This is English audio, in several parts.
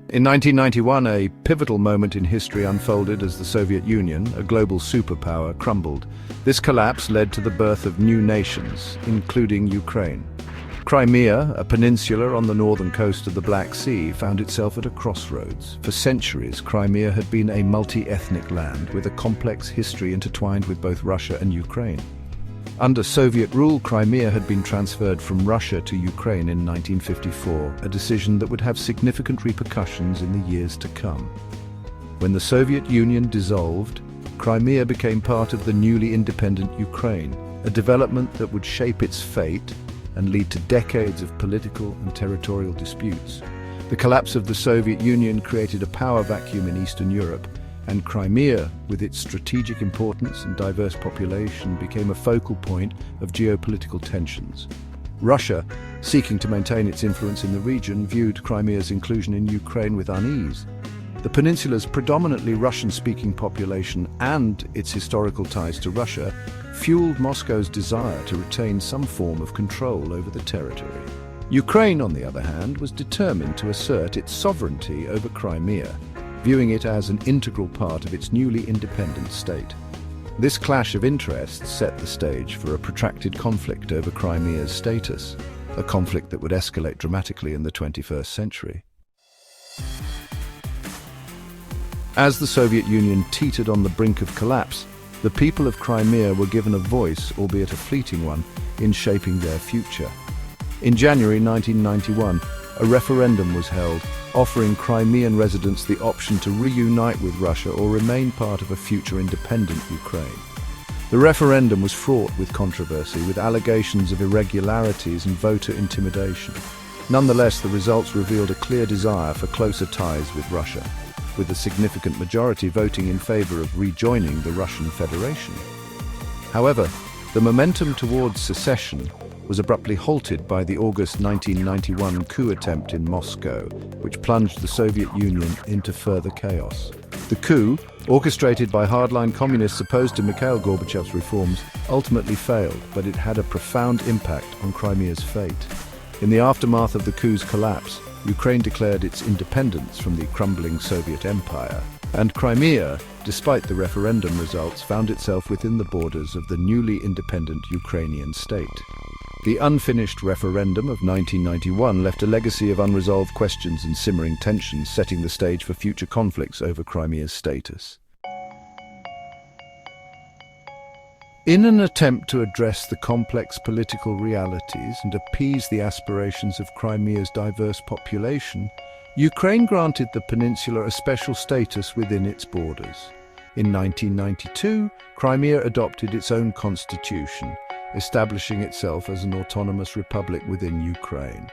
In 1991, a pivotal moment in history unfolded as the Soviet Union, a global superpower, crumbled. This collapse led to the birth of new nations, including Ukraine. Crimea, a peninsula on the northern coast of the Black Sea, found itself at a crossroads. For centuries, Crimea had been a multi-ethnic land with a complex history intertwined with both Russia and Ukraine. Under Soviet rule, Crimea had been transferred from Russia to Ukraine in 1954, a decision that would have significant repercussions in the years to come. When the Soviet Union dissolved, Crimea became part of the newly independent Ukraine, a development that would shape its fate and lead to decades of political and territorial disputes. The collapse of the Soviet Union created a power vacuum in Eastern Europe, and Crimea, with its strategic importance and diverse population, became a focal point of geopolitical tensions. Russia, seeking to maintain its influence in the region, viewed Crimea's inclusion in Ukraine with unease. The peninsula's predominantly Russian-speaking population and its historical ties to Russia fueled Moscow's desire to retain some form of control over the territory. Ukraine, on the other hand, was determined to assert its sovereignty over Crimea, viewing it as an integral part of its newly independent state. This clash of interests set the stage for a protracted conflict over Crimea's status, a conflict that would escalate dramatically in the 21st century. As the Soviet Union teetered on the brink of collapse, the people of Crimea were given a voice, albeit a fleeting one, in shaping their future. In January 1991, a referendum was held, offering Crimean residents the option to reunite with Russia or remain part of a future independent Ukraine. The referendum was fraught with controversy, with allegations of irregularities and voter intimidation. Nonetheless, the results revealed a clear desire for closer ties with Russia, with a significant majority voting in favor of rejoining the Russian Federation. However, the momentum towards secession was abruptly halted by the August 1991 coup attempt in Moscow, which plunged the Soviet Union into further chaos. The coup, orchestrated by hardline communists opposed to Mikhail Gorbachev's reforms, ultimately failed, but it had a profound impact on Crimea's fate. In the aftermath of the coup's collapse, Ukraine declared its independence from the crumbling Soviet Empire, and Crimea, despite the referendum results, found itself within the borders of the newly independent Ukrainian state. The unfinished referendum of 1991 left a legacy of unresolved questions and simmering tensions, setting the stage for future conflicts over Crimea's status. In an attempt to address the complex political realities and appease the aspirations of Crimea's diverse population, Ukraine granted the peninsula a special status within its borders. In 1992, Crimea adopted its own constitution, establishing itself as an autonomous republic within Ukraine.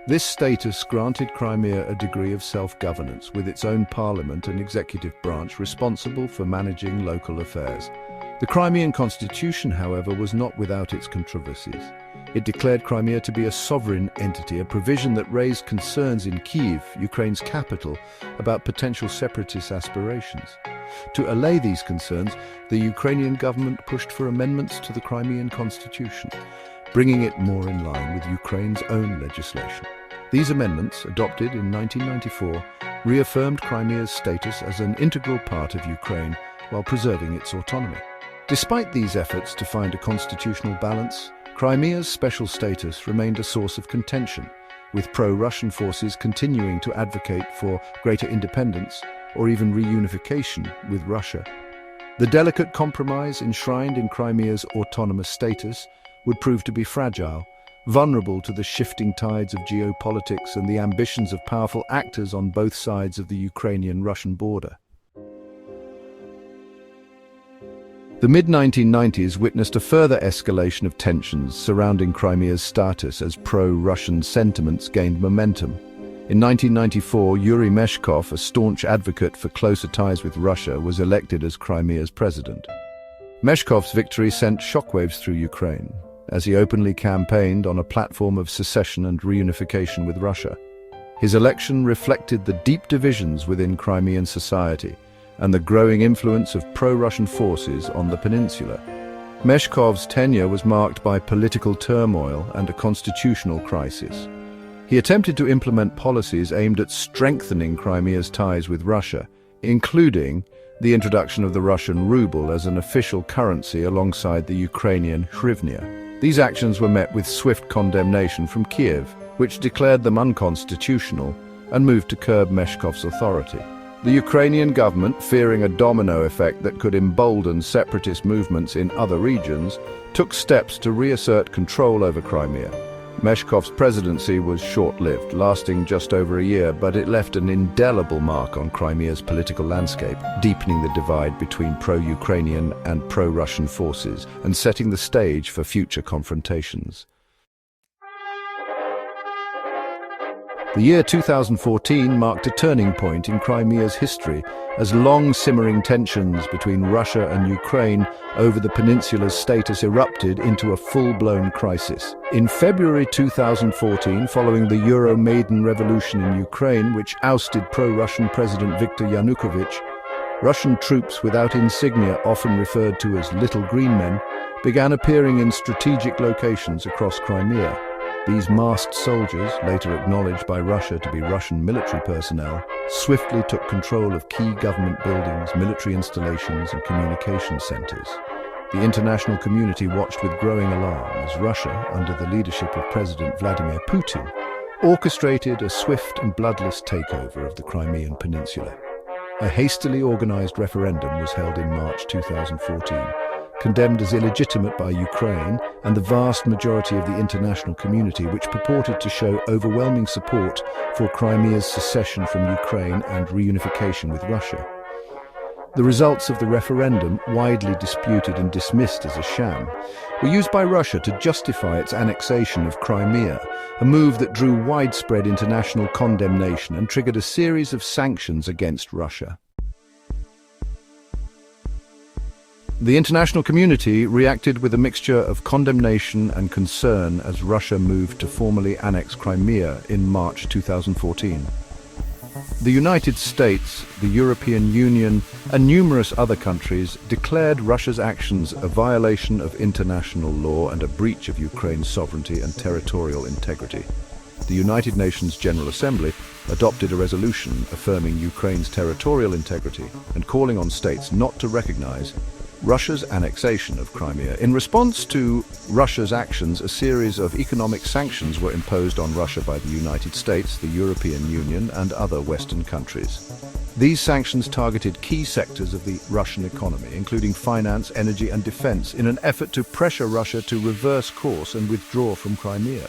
This status granted Crimea a degree of self-governance, with its own parliament and executive branch responsible for managing local affairs. The Crimean constitution, however, was not without its controversies. It declared Crimea to be a sovereign entity, a provision that raised concerns in Kyiv, Ukraine's capital, about potential separatist aspirations. To allay these concerns, the Ukrainian government pushed for amendments to the Crimean constitution, bringing it more in line with Ukraine's own legislation. These amendments, adopted in 1994, reaffirmed Crimea's status as an integral part of Ukraine while preserving its autonomy. Despite these efforts to find a constitutional balance, Crimea's special status remained a source of contention, with pro-Russian forces continuing to advocate for greater independence or even reunification with Russia. The delicate compromise enshrined in Crimea's autonomous status would prove to be fragile, vulnerable to the shifting tides of geopolitics and the ambitions of powerful actors on both sides of the Ukrainian-Russian border. The mid-1990s witnessed a further escalation of tensions surrounding Crimea's status as pro-Russian sentiments gained momentum. In 1994, Yuri Meshkov, a staunch advocate for closer ties with Russia, was elected as Crimea's president. Meshkov's victory sent shockwaves through Ukraine, as he openly campaigned on a platform of secession and reunification with Russia. His election reflected the deep divisions within Crimean society and the growing influence of pro-Russian forces on the peninsula. Meshkov's tenure was marked by political turmoil and a constitutional crisis. He attempted to implement policies aimed at strengthening Crimea's ties with Russia, including the introduction of the Russian ruble as an official currency alongside the Ukrainian hryvnia. These actions were met with swift condemnation from Kiev, which declared them unconstitutional and moved to curb Meshkov's authority. The Ukrainian government, fearing a domino effect that could embolden separatist movements in other regions, took steps to reassert control over Crimea. Meshkov's presidency was short-lived, lasting just over a year, but it left an indelible mark on Crimea's political landscape, deepening the divide between pro-Ukrainian and pro-Russian forces and setting the stage for future confrontations. The year 2014 marked a turning point in Crimea's history as long-simmering tensions between Russia and Ukraine over the peninsula's status erupted into a full-blown crisis. In February 2014, following the Euromaidan revolution in Ukraine, which ousted pro-Russian President Viktor Yanukovych, Russian troops without insignia, often referred to as little green men, began appearing in strategic locations across Crimea. These masked soldiers, later acknowledged by Russia to be Russian military personnel, swiftly took control of key government buildings, military installations, and communication centers. The international community watched with growing alarm as Russia, under the leadership of President Vladimir Putin, orchestrated a swift and bloodless takeover of the Crimean Peninsula. A hastily organized referendum was held in March 2014, condemned as illegitimate by Ukraine and the vast majority of the international community, which purported to show overwhelming support for Crimea's secession from Ukraine and reunification with Russia. The results of the referendum, widely disputed and dismissed as a sham, were used by Russia to justify its annexation of Crimea, a move that drew widespread international condemnation and triggered a series of sanctions against Russia. The international community reacted with a mixture of condemnation and concern as Russia moved to formally annex Crimea in March 2014. The United States, the European Union, and numerous other countries declared Russia's actions a violation of international law and a breach of Ukraine's sovereignty and territorial integrity. The United Nations General Assembly adopted a resolution affirming Ukraine's territorial integrity and calling on states not to recognize Russia's annexation of Crimea. In response to Russia's actions, a series of economic sanctions were imposed on Russia by the United States, the European Union, and other Western countries. These sanctions targeted key sectors of the Russian economy, including finance, energy, and defense, in an effort to pressure Russia to reverse course and withdraw from Crimea.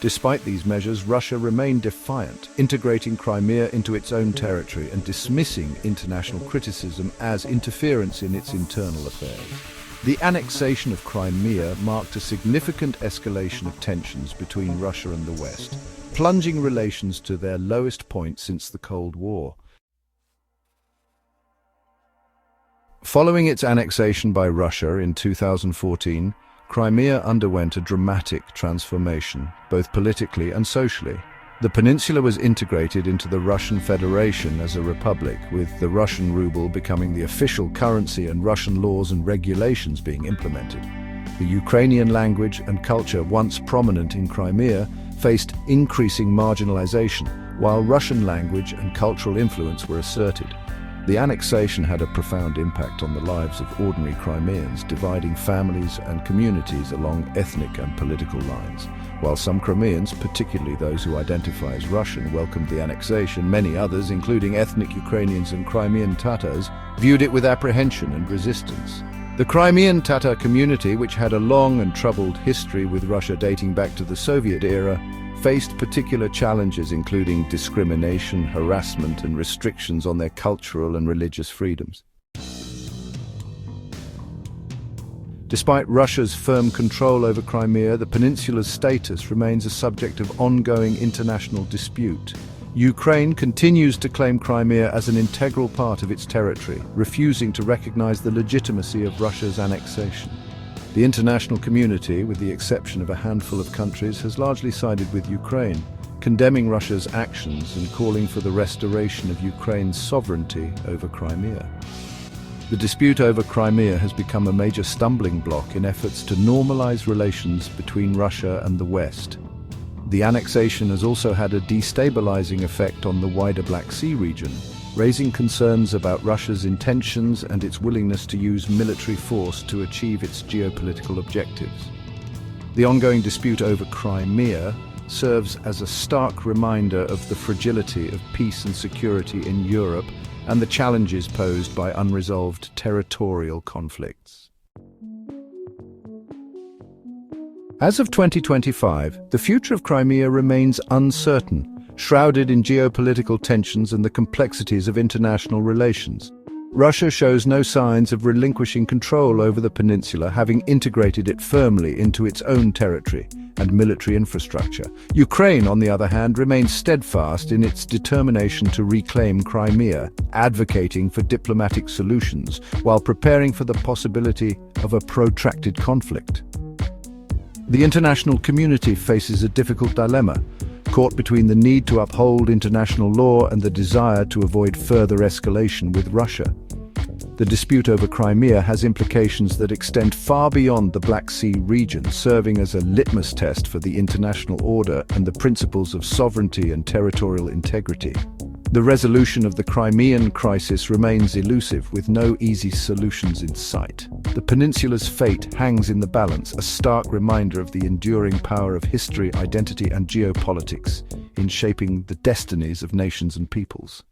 Despite these measures, Russia remained defiant, integrating Crimea into its own territory and dismissing international criticism as interference in its internal affairs. The annexation of Crimea marked a significant escalation of tensions between Russia and the West, plunging relations to their lowest point since the Cold War. Following its annexation by Russia in 2014, Crimea underwent a dramatic transformation, both politically and socially. The peninsula was integrated into the Russian Federation as a republic, with the Russian ruble becoming the official currency and Russian laws and regulations being implemented. The Ukrainian language and culture, once prominent in Crimea, faced increasing marginalization, while Russian language and cultural influence were asserted. The annexation had a profound impact on the lives of ordinary Crimeans, dividing families and communities along ethnic and political lines. While some Crimeans, particularly those who identify as Russian, welcomed the annexation, many others, including ethnic Ukrainians and Crimean Tatars, viewed it with apprehension and resistance. The Crimean Tatar community, which had a long and troubled history with Russia dating back to the Soviet era, faced particular challenges including discrimination, harassment, and restrictions on their cultural and religious freedoms. Despite Russia's firm control over Crimea, the peninsula's status remains a subject of ongoing international dispute. Ukraine continues to claim Crimea as an integral part of its territory, refusing to recognize the legitimacy of Russia's annexation. The international community, with the exception of a handful of countries, has largely sided with Ukraine, condemning Russia's actions and calling for the restoration of Ukraine's sovereignty over Crimea. The dispute over Crimea has become a major stumbling block in efforts to normalize relations between Russia and the West. The annexation has also had a destabilizing effect on the wider Black Sea region, raising concerns about Russia's intentions and its willingness to use military force to achieve its geopolitical objectives. The ongoing dispute over Crimea serves as a stark reminder of the fragility of peace and security in Europe and the challenges posed by unresolved territorial conflicts. As of 2025, the future of Crimea remains uncertain, shrouded in geopolitical tensions and the complexities of international relations. Russia shows no signs of relinquishing control over the peninsula, having integrated it firmly into its own territory and military infrastructure. Ukraine, on the other hand, remains steadfast in its determination to reclaim Crimea, advocating for diplomatic solutions while preparing for the possibility of a protracted conflict. The international community faces a difficult dilemma, caught between the need to uphold international law and the desire to avoid further escalation with Russia. The dispute over Crimea has implications that extend far beyond the Black Sea region, serving as a litmus test for the international order and the principles of sovereignty and territorial integrity. The resolution of the Crimean crisis remains elusive, with no easy solutions in sight. The peninsula's fate hangs in the balance, a stark reminder of the enduring power of history, identity, and geopolitics in shaping the destinies of nations and peoples.